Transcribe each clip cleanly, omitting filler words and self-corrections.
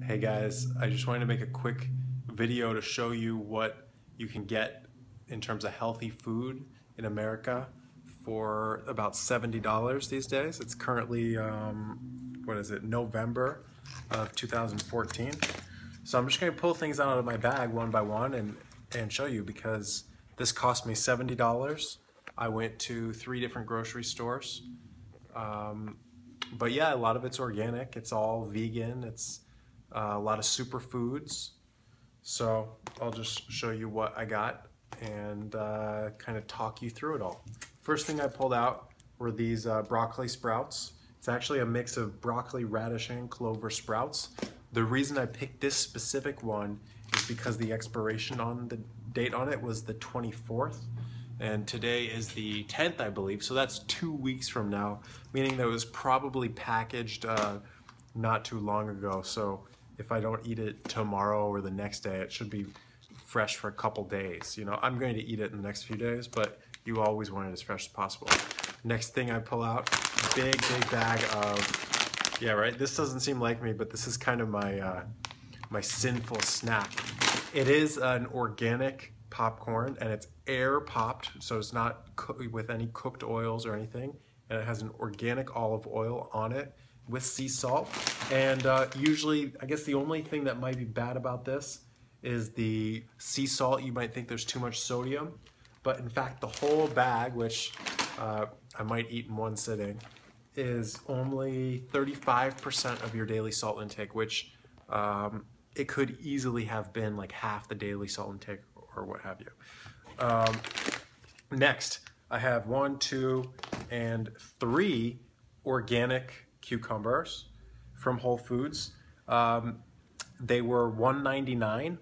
Hey guys, I just wanted to make a quick video to show you what you can get in terms of healthy food in America for about $70 these days. It's currently, what is it, November of 2014. So I'm just going to pull things out of my bag one by one and show you, because this cost me $70. I went to 3 different grocery stores. But yeah, a lot of it's organic. It's all vegan. It's a lot of superfoods. So I'll just show you what I got and kind of talk you through it all. First thing I pulled out were these broccoli sprouts. It's actually a mix of broccoli, radish, and clover sprouts. The reason I picked this specific one is because the expiration on the date on it was the 24th. And today is the 10th, I believe, so that's 2 weeks from now, meaning that it was probably packaged not too long ago. So if I don't eat it tomorrow or the next day, it should be fresh for a couple days. You know, I'm going to eat it in the next few days, but you always want it as fresh as possible. Next thing I pull out, big bag of, yeah, right, this doesn't seem like me, but this is kind of my, my sinful snack. It is an organic popcorn, and it's air popped, so it's not with any cooked oils or anything, and it has an organic olive oil on it with sea salt. And usually, I guess the only thing that might be bad about this is the sea salt. You might think there's too much sodium, but in fact the whole bag, which I might eat in one sitting, is only 35% of your daily salt intake, which it could easily have been like half the daily salt intake or what have you. Next, I have 1, 2, and 3 organic cucumbers from Whole Foods. They were $1.99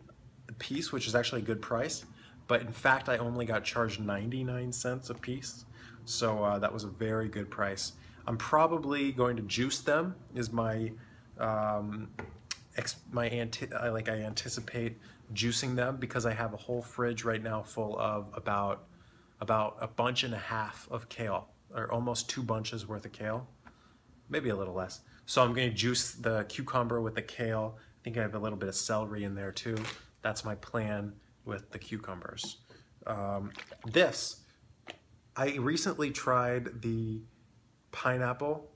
a piece, which is actually a good price, but in fact I only got charged 99 cents a piece, so that was a very good price. I'm probably going to juice them, is my I anticipate juicing them, because I have a whole fridge right now full of about a bunch and a half of kale, or almost 2 bunches worth of kale, maybe a little less. So I'm going to juice the cucumber with the kale. I think I have a little bit of celery in there too. That's my plan with the cucumbers. I recently tried the pineapple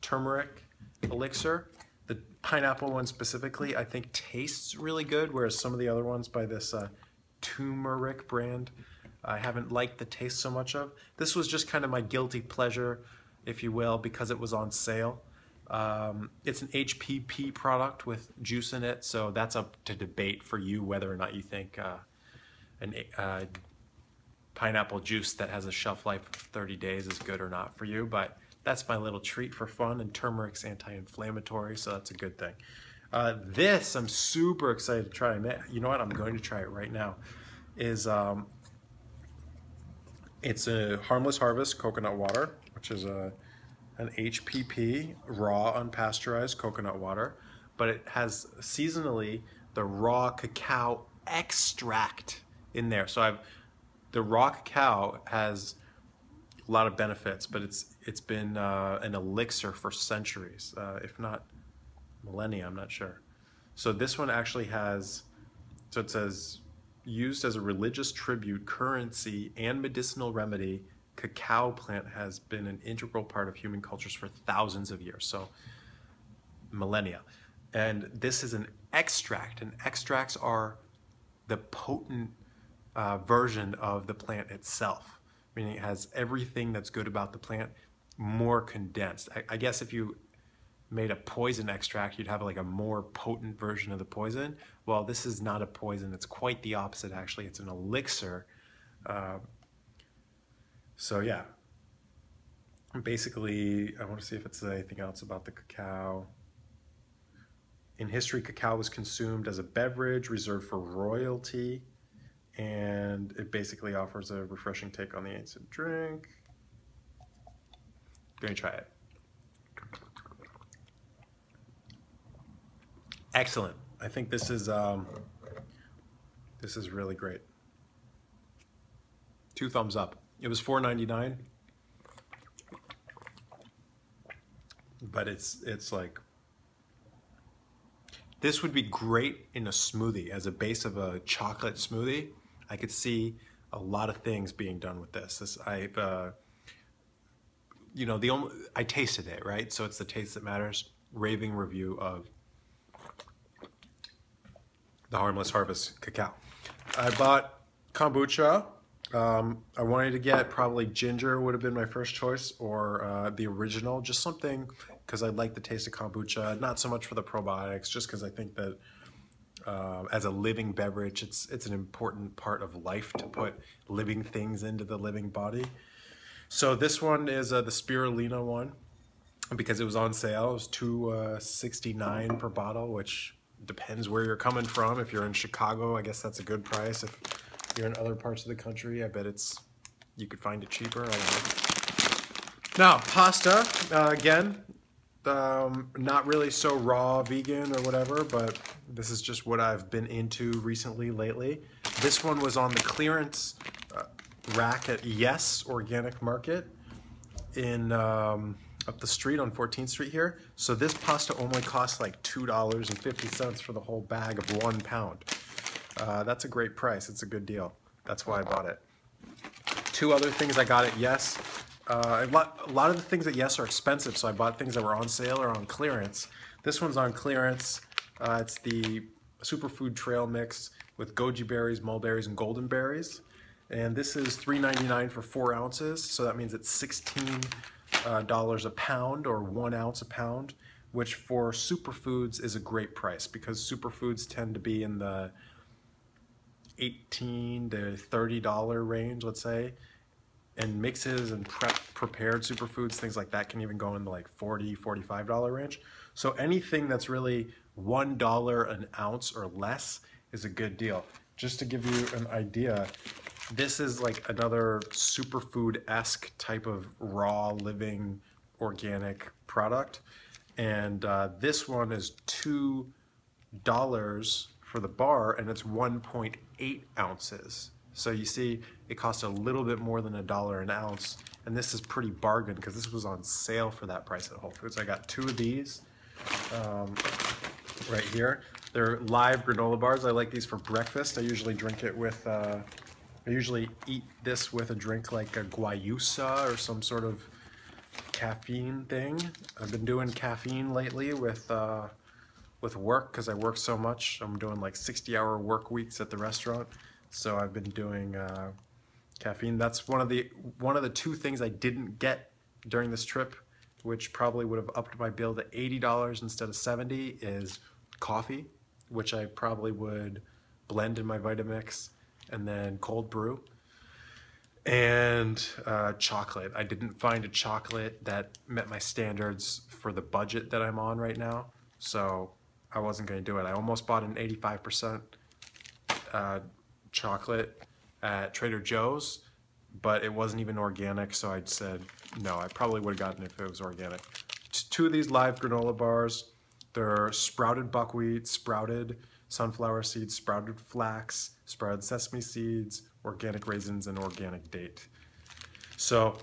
turmeric elixir. The pineapple one specifically, I think, tastes really good, whereas some of the other ones by this turmeric brand, I haven't liked the taste so much of. This was just kind of my guilty pleasure, if you will, because it was on sale. It's an HPP product with juice in it, so that's up to debate for you whether or not you think pineapple juice that has a shelf life of 30 days is good or not for you, but that's my little treat for fun, and turmeric's anti-inflammatory, so that's a good thing. This I'm super excited to try. You know what? I'm going to try it right now. It's a Harmless Harvest coconut water, which is an HPP, raw unpasteurized coconut water, but it has seasonally the raw cacao extract in there. So the raw cacao has a lot of benefits, but it's been an elixir for centuries, if not millennia, I'm not sure. So this one actually has, so it says, used as a religious tribute, currency, and medicinal remedy, cacao plant has been an integral part of human cultures for thousands of years, so millennia. And this is an extract, and extracts are the potent version of the plant itself, meaning it has everything that's good about the plant more condensed. I guess if you made a poison extract, you'd have like a more potent version of the poison. Well, this is not a poison, it's quite the opposite actually. It's an elixir. So yeah, basically I want to see if it says anything else about the cacao. In history, cacao was consumed as a beverage reserved for royalty, and it basically offers a refreshing take on the ancient drink. Gonna try it. Excellent. I think this is really great. 2 thumbs up. It was $4.99, but it's like This would be great in a smoothie as a base of a chocolate smoothie. I could see a lot of things being done with this. You know, I tasted it, right? So it's the taste that matters. Raving review of the Harmless Harvest cacao. I bought kombucha. I wanted to get probably ginger would have been my first choice, or the original, just something because I like the taste of kombucha. Not so much for the probiotics, just because I think that as a living beverage, it's an important part of life to put living things into the living body. So this one is the spirulina one because it was on sale. It was $2.69 per bottle, which depends where you're coming from. If you're in Chicago, I guess that's a good price. If you're in other parts of the country, I bet you could find it cheaper. I don't know. Now, pasta, again, not really so raw vegan or whatever, but this is just what I've been into recently, lately. This one was on the clearance rack at Yes Organic Market in up the street on 14th Street here. So this pasta only costs like $2.50 for the whole bag of 1 pound. That's a great price. It's a good deal. That's why I bought it. Two other things I got at Yes. A lot of the things at Yes are expensive, so I bought things that were on sale or on clearance. This one's on clearance. It's the Superfood Trail Mix with goji berries, mulberries, and golden berries. And this is $3.99 for 4 ounces, so that means it's $16 a pound, or 1 ounce a pound, which for superfoods is a great price because superfoods tend to be in the $18 to $30 range, let's say. And mixes and prepared superfoods, things like that, can even go in the like $40, $45 range. So anything that's really $1 an ounce or less is a good deal. Just to give you an idea, this is like another superfood-esque type of raw, living, organic product. And this one is $2 for the bar, and it's 1.8 ounces. So you see, it costs a little bit more than $1 an ounce, and this is pretty bargain because this was on sale for that price at Whole Foods. I got 2 of these right here. They're live granola bars. I like these for breakfast. I usually drink it with, I usually eat this with a drink like a guayusa or some sort of caffeine thing. I've been doing caffeine lately with work because I work so much. I'm doing like 60-hour work weeks at the restaurant. So I've been doing caffeine. That's one of the 2 things I didn't get during this trip, which probably would have upped my bill to $80 instead of $70, is coffee, which I probably would blend in my Vitamix and then cold brew. And chocolate. I didn't find a chocolate that met my standards for the budget that I'm on right now, so I wasn't going to do it. I almost bought an 85% chocolate at Trader Joe's, but it wasn't even organic, so I said no. I probably would have gotten it if it was organic. 2 of these live granola bars. They're sprouted buckwheat, sprouted sunflower seeds, sprouted flax, sprouted sesame seeds, organic raisins, and organic date. So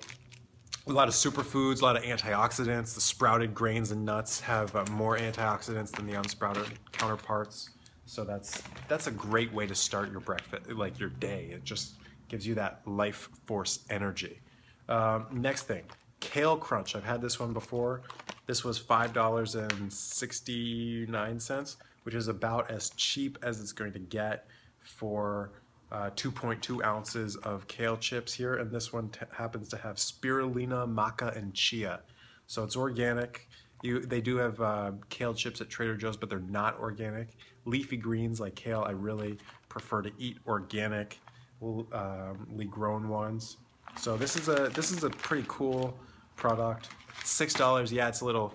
a lot of superfoods, a lot of antioxidants. The sprouted grains and nuts have more antioxidants than the unsprouted counterparts. So that's a great way to start your breakfast, like your day. It just gives you that life force energy. Next thing, Kale Crunch. I've had this one before. This was $5.69, which is about as cheap as it's going to get for 2.2 ounces of kale chips here. And this one happens to have spirulina, maca, and chia. So it's organic. They do have kale chips at Trader Joe's, but they're not organic. Leafy greens like kale, I really prefer to eat organically grown ones. So this is a pretty cool product. $6, yeah, it's a little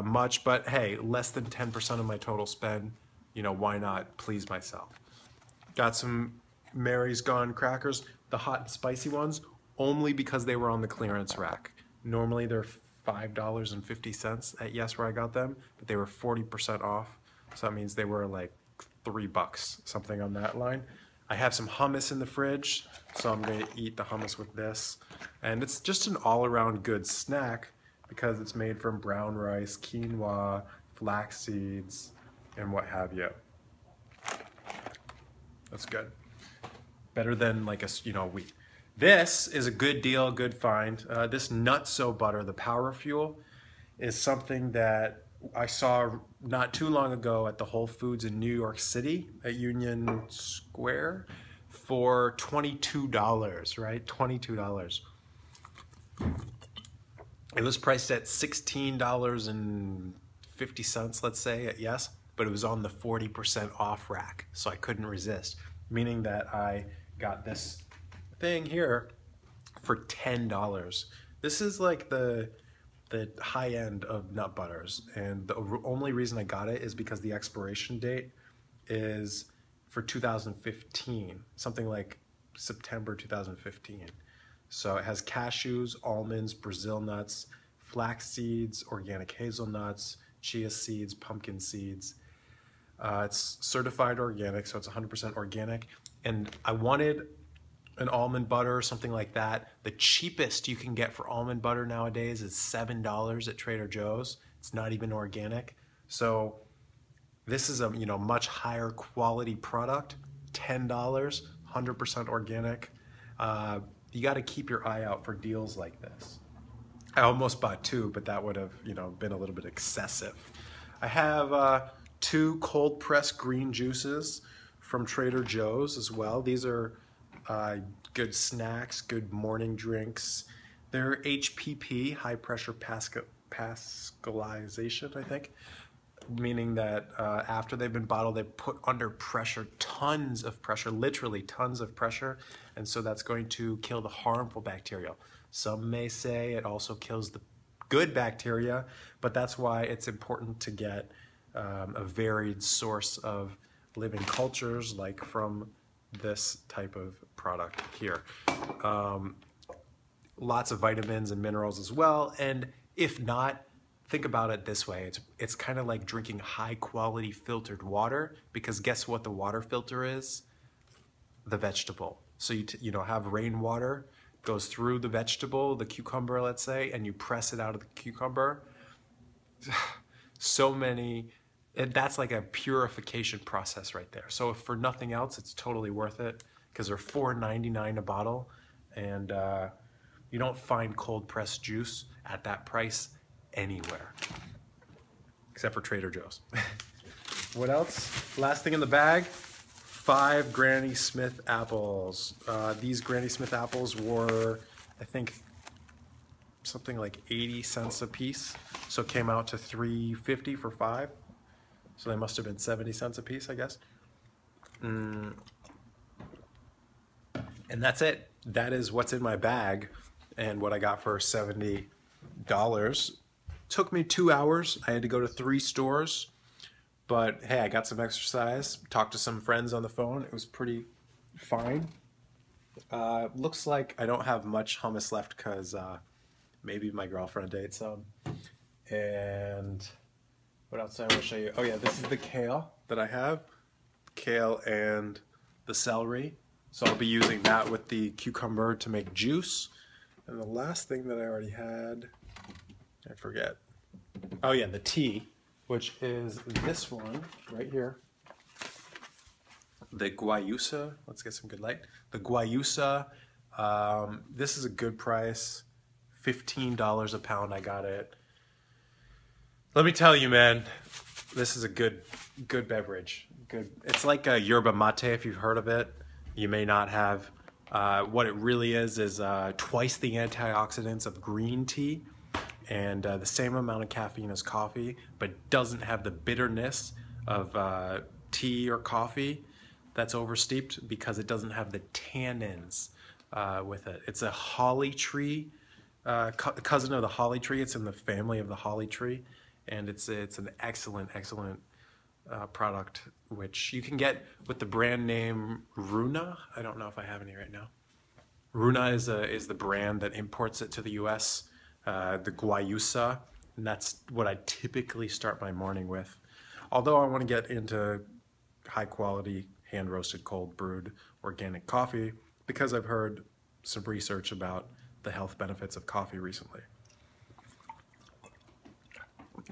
much, but hey, less than 10% of my total spend. You know, why not please myself? Got some Mary's Gone crackers, the hot and spicy ones, only because they were on the clearance rack. Normally they're $5.50 at Yes where I got them, but they were 40% off. So that means they were like $3, something on that line. I have some hummus in the fridge, so I'm going to eat the hummus with this. And it's just an all-around good snack because it's made from brown rice, quinoa, flax seeds, and what have you. That's good. Better than like a, you know, wheat. This is a good deal, good find. This Nutso butter, the Power Fuel, is something that I saw not too long ago at the Whole Foods in New York City at Union Square for $22, right? $22. It was priced at $16.50, let's say, at Yes, but it was on the 40% off rack, so I couldn't resist, meaning that I got this thing here for $10. This is like the high end of nut butters, and the only reason I got it is because the expiration date is for 2015, something like September 2015. So it has cashews, almonds, Brazil nuts, flax seeds, organic hazelnuts, chia seeds, pumpkin seeds. It's certified organic, so it's 100% organic. And I wanted an almond butter or something like that. The cheapest you can get for almond butter nowadays is $7 at Trader Joe's. It's not even organic. So this is a much higher quality product. $10, 100% organic. You got to keep your eye out for deals like this. I almost bought two, but that would have been a little bit excessive. I have 2 cold pressed green juices from Trader Joe's as well. These are good snacks, good morning drinks. They're HPP, high pressure pascalization, I think, meaning that after they've been bottled, they put under pressure, tons of pressure, literally tons of pressure, and so that's going to kill the harmful bacteria. Some may say it also kills the good bacteria, but that's why it's important to get a varied source of living cultures, like from this type of product here. Lots of vitamins and minerals as well, and if not, think about it this way. It's kind of like drinking high quality filtered water, because guess what the water filter is? The vegetable. So you have rainwater, goes through the vegetable, the cucumber, let's say, and you press it out of the cucumber. So many, that's like a purification process right there. So if for nothing else, it's totally worth it, because they're $4.99 a bottle, and you don't find cold pressed juice at that price anywhere, except for Trader Joe's. What else? Last thing in the bag, 5 Granny Smith apples. These Granny Smith apples were, I think, something like 80 cents a piece. So it came out to $3.50 for 5. So they must have been 70 cents a piece, I guess. And that's it. That is what's in my bag and what I got for $70. Took me 2 hours. I had to go to 3 stores. But hey, I got some exercise, talked to some friends on the phone. It was pretty fine. Looks like I don't have much hummus left because maybe my girlfriend ate some. And what else I want to show you? Oh yeah, this is the kale that I have. Kale and the celery. So I'll be using that with the cucumber to make juice. And the last thing that I already had, I forget. Oh yeah, the tea, which is this one right here. The guayusa. Let's get some good light. The guayusa. This is a good price. $15 a pound. I got it. Let me tell you, man, this is a good beverage. Good. It's like a yerba mate, if you've heard of it. You may not have. What it really is twice the antioxidants of green tea, and the same amount of caffeine as coffee, but doesn't have the bitterness of tea or coffee that's oversteeped, because it doesn't have the tannins with it. It's a holly tree, cousin of the holly tree. It's in the family of the holly tree, and it's an excellent product, which you can get with the brand name Runa. I don't know if I have any right now. Runa is the brand that imports it to the U.S. The guayusa, and that's what I typically start my morning with. Although I want to get into high quality, hand roasted, cold brewed organic coffee, because I've heard some research about the health benefits of coffee recently.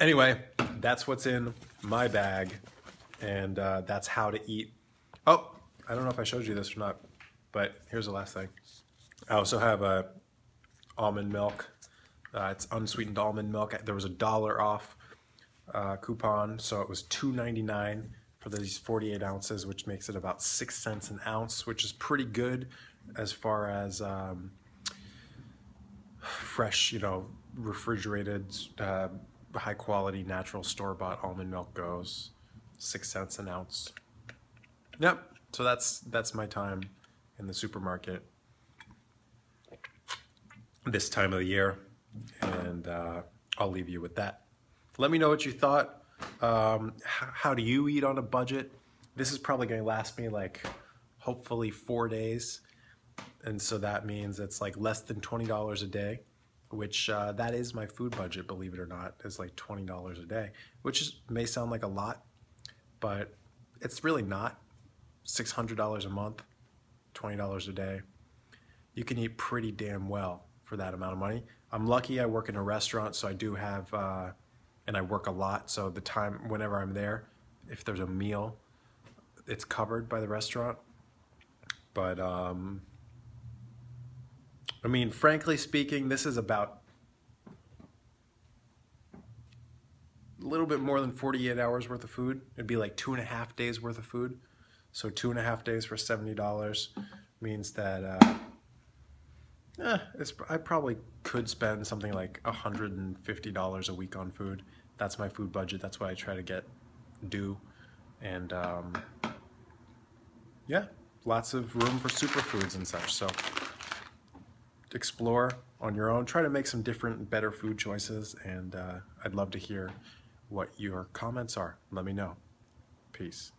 Anyway, that's what's in my bag. And that's how to eat. Oh, I don't know if I showed you this or not, but here's the last thing. I also have a almond milk. It's unsweetened almond milk. There was $1 off coupon, so it was $2.99 for these 48 ounces, which makes it about 6 cents an ounce, which is pretty good as far as fresh, refrigerated, high quality, natural store-bought almond milk goes. 6 cents an ounce. Yep. So that's my time in the supermarket this time of the year, and I'll leave you with that. Let me know what you thought. How do you eat on a budget? This is probably going to last me like hopefully 4 days, and so that means it's like less than $20 a day, which that is my food budget, believe it or not, is like $20 a day, which may sound like a lot, but it's really not. $600 a month, $20 a day. You can eat pretty damn well for that amount of money. I'm lucky I work in a restaurant, so I do have, and I work a lot, so the time, whenever I'm there, if there's a meal, it's covered by the restaurant. But, I mean, frankly speaking, this is about a little bit more than 48 hours worth of food. It'd be like 2.5 days worth of food. So 2.5 days for $70 means that I probably could spend something like $150 a week on food. That's my food budget. That's what I try to do. And yeah, lots of room for superfoods and such. So explore on your own. Try to make some different, better food choices. And I'd love to hear what your comments are. Let me know. Peace.